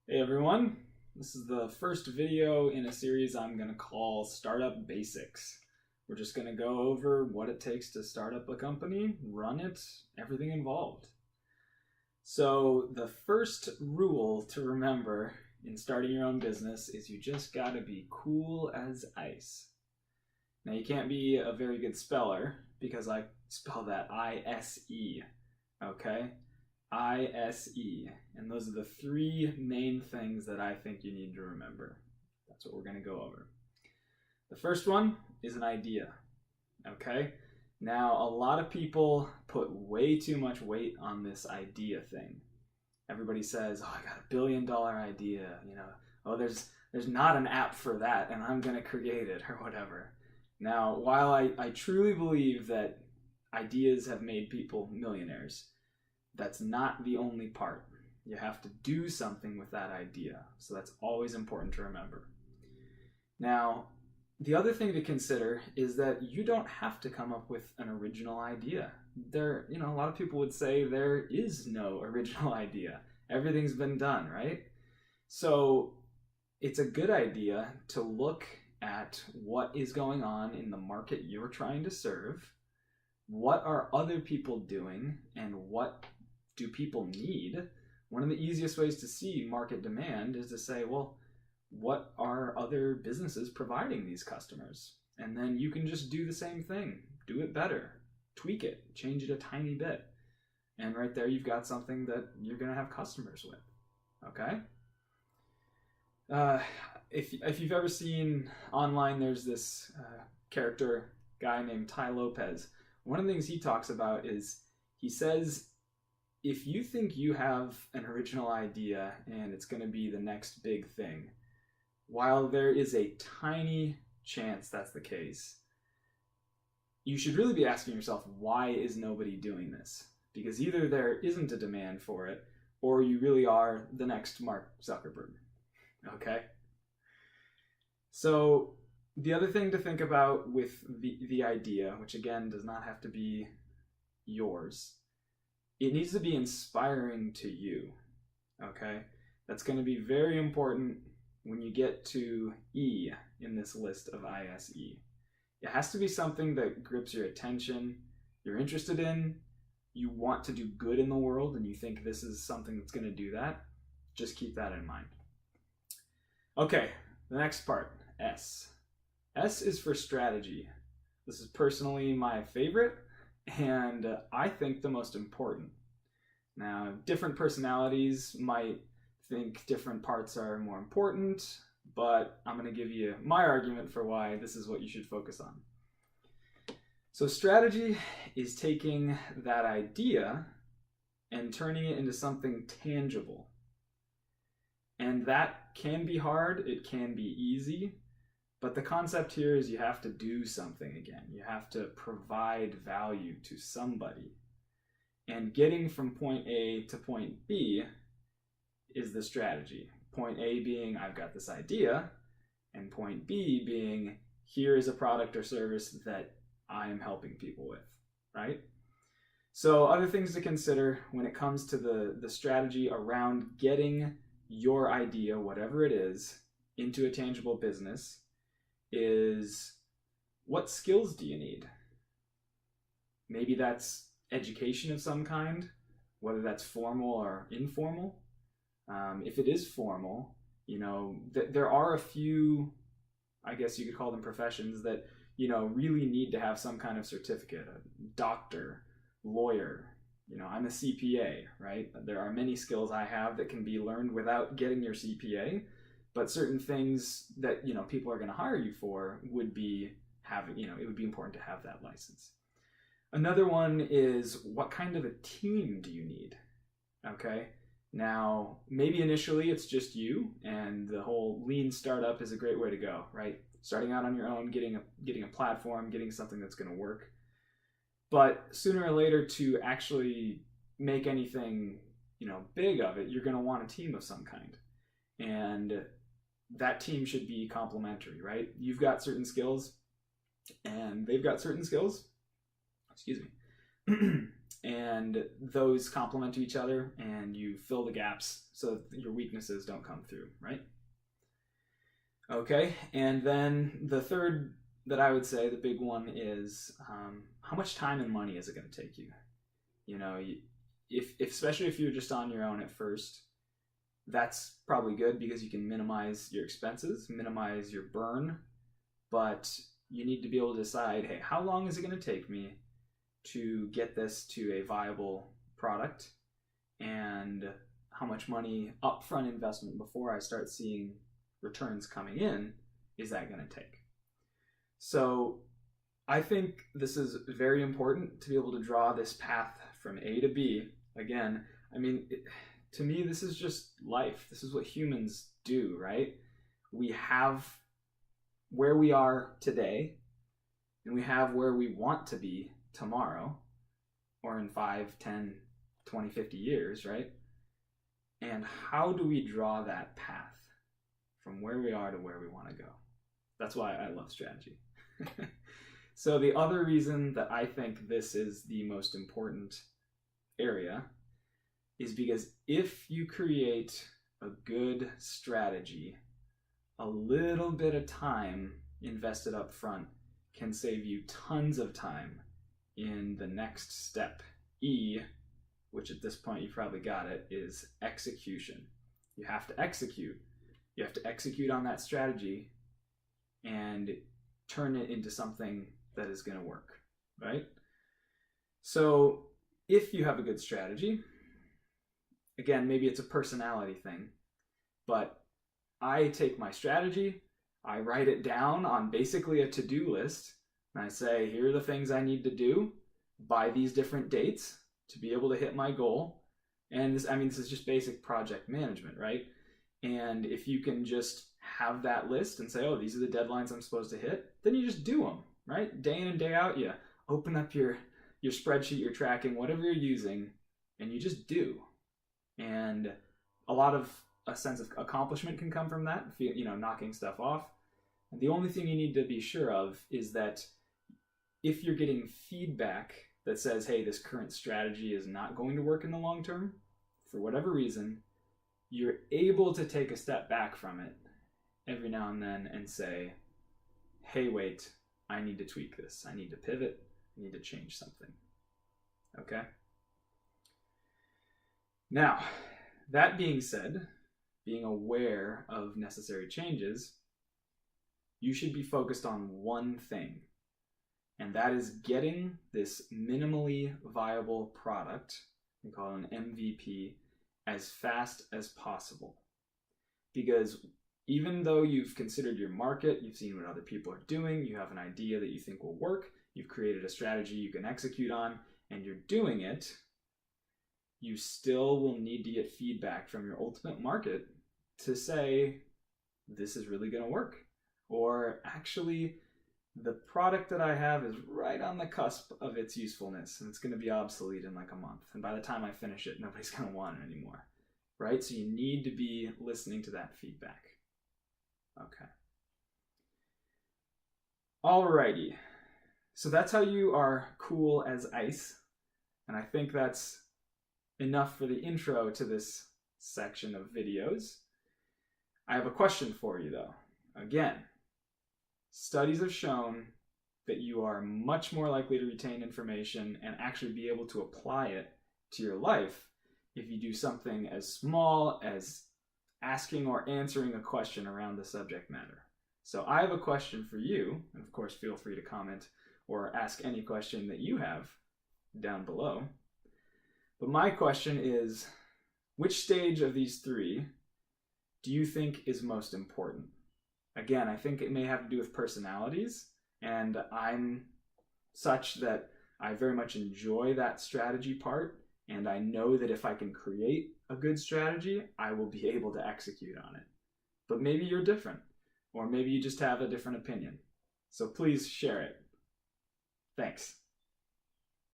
Hey everyone, this is the first video in a series I'm going to call Startup Basics. We're just going to go over what it takes to start up a company, run it, everything involved. So the first rule to remember in starting your own business is you just got to be cool as ice. Now you can't be a very good speller because I spell that I.S.E, okay? I.S.E. And those are the three main things that I think you need to remember. That's what we're going to go over. The first one is an idea. Okay? Now, a lot of people put way too much weight on this idea thing. Everybody says, oh, I got $1 billion idea. Oh, there's not an app for that, and I'm going to create it, or whatever. Now, while I truly believe that ideas have made people millionaires, that's not the only part. You have to do something with that idea. So that's always important to remember. Now, the other thing to consider is that you don't have to come up with an original idea. A lot of people would say there is no original idea. Everything's been done, right? So it's a good idea to look at what is going on in the market you're trying to serve. What are other people doing, and what do people need? One of the easiest ways to see market demand is to say, well, what are other businesses providing these customers? And then you can just do the same thing, do it better, tweak it, change it a tiny bit. And right there, you've got something that you're going to have customers with, okay? If you've ever seen online, there's this character guy named Tai Lopez. One of the things he talks about is, he says, if you think you have an original idea and it's going to be the next big thing, while there is a tiny chance that's the case, you should really be asking yourself, why is nobody doing this? Because either there isn't a demand for it, or you really are the next Mark Zuckerberg, okay? So the other thing to think about with the idea, which again does not have to be yours, it needs to be inspiring to you, okay? That's going to be very important when you get to E in this list of I.S.E. It has to be something that grips your attention, you're interested in, you want to do good in the world, and you think this is something that's going to do that. Just keep that in mind. Okay, the next part, S. S is for strategy. This is personally my favorite, and I think the most important. Now, different personalities might think different parts are more important, but I'm going to give you my argument for why this is what you should focus on. So strategy is taking that idea and turning it into something tangible. And that can be hard, it can be easy, but the concept here is you have to do something again. You have to provide value to somebody. And getting from point A to point B is the strategy. Point A being, I've got this idea, and point B being, here is a product or service that I am helping people with, right? So other things to consider when it comes to the strategy around getting your idea, whatever it is, into a tangible business is, what skills do you need? Maybe that's education of some kind, whether that's formal or informal. If it is formal, there are a few, I guess you could call them professions that, really need to have some kind of certificate, a doctor, lawyer. I'm a CPA, right? There are many skills I have that can be learned without getting your CPA, but certain things that, people are going to hire you for would be it would be important to have that license. Another one is, what kind of a team do you need? Okay. Now, maybe initially it's just you, and the whole lean startup is a great way to go, right? Starting out on your own, getting a platform, getting something that's going to work. But sooner or later, to actually make anything, big of it, you're going to want a team of some kind. And that team should be complementary, right? You've got certain skills, and they've got certain skills. Excuse me. and those complement to each other, and you fill the gaps so that your weaknesses don't come through, right? Okay, and then the third that I would say, the big one, is how much time and money is it going to take you? You know, if especially if you're just on your own at first, that's probably good because you can minimize your expenses, minimize your burn, but you need to be able to decide, hey, how long is it going to take me to get this to a viable product, and how much money upfront investment before I start seeing returns coming in is that going to take? So I think this is very important to be able to draw this path from A to B. Again, I mean, to me, this is just life. This is what humans do, right? We have where we are today, and we have where we want to be tomorrow, or in 5, 10, 20, 50 years, right? And how do we draw that path from where we are to where we want to go? That's why I love strategy. So the other reason that I think this is the most important area is because if you create a good strategy, a little bit of time invested up front can save you tons of time in the next step. E, which at this point you probably got it, is execution. You have to execute. You have to execute on that strategy and turn it into something that is going to work, right? So if you have a good strategy, again, maybe it's a personality thing, but I take my strategy, I write it down on basically a to-do list, and I say, here are the things I need to do by these different dates to be able to hit my goal. And this, I mean, this is just basic project management, right? And if you can just have that list and say, oh, these are the deadlines I'm supposed to hit, then you just do them, right? Day in and day out, you open up your spreadsheet, you're tracking, whatever you're using, and you just do. And a lot of a sense of accomplishment can come from that, knocking stuff off. And the only thing you need to be sure of is that if you're getting feedback that says, hey, this current strategy is not going to work in the long term, for whatever reason, you're able to take a step back from it every now and then and say, hey, wait, I need to tweak this. I need to pivot. I need to change something. Okay? Now, that being said, being aware of necessary changes, you should be focused on one thing, and that is getting this minimally viable product, we call it an MVP, as fast as possible. Because even though you've considered your market, you've seen what other people are doing, you have an idea that you think will work, you've created a strategy you can execute on, and you're doing it, you still will need to get feedback from your ultimate market to say, this is really going to work. Or actually, the product that I have is right on the cusp of its usefulness, and it's going to be obsolete in like a month. And by the time I finish it, nobody's going to want it anymore. Right? So you need to be listening to that feedback. Okay. Alrighty. So that's how you are cool as ice. And I think that's enough for the intro to this section of videos. I have a question for you though. Again, studies have shown that you are much more likely to retain information and actually be able to apply it to your life if you do something as small as asking or answering a question around the subject matter. So I have a question for you, and of course feel free to comment or ask any question that you have down below. But my question is, which stage of these three do you think is most important? Again, I think it may have to do with personalities, and I'm such that I very much enjoy that strategy part, and I know that if I can create a good strategy, I will be able to execute on it. But maybe you're different, or maybe you just have a different opinion. So please share it. Thanks.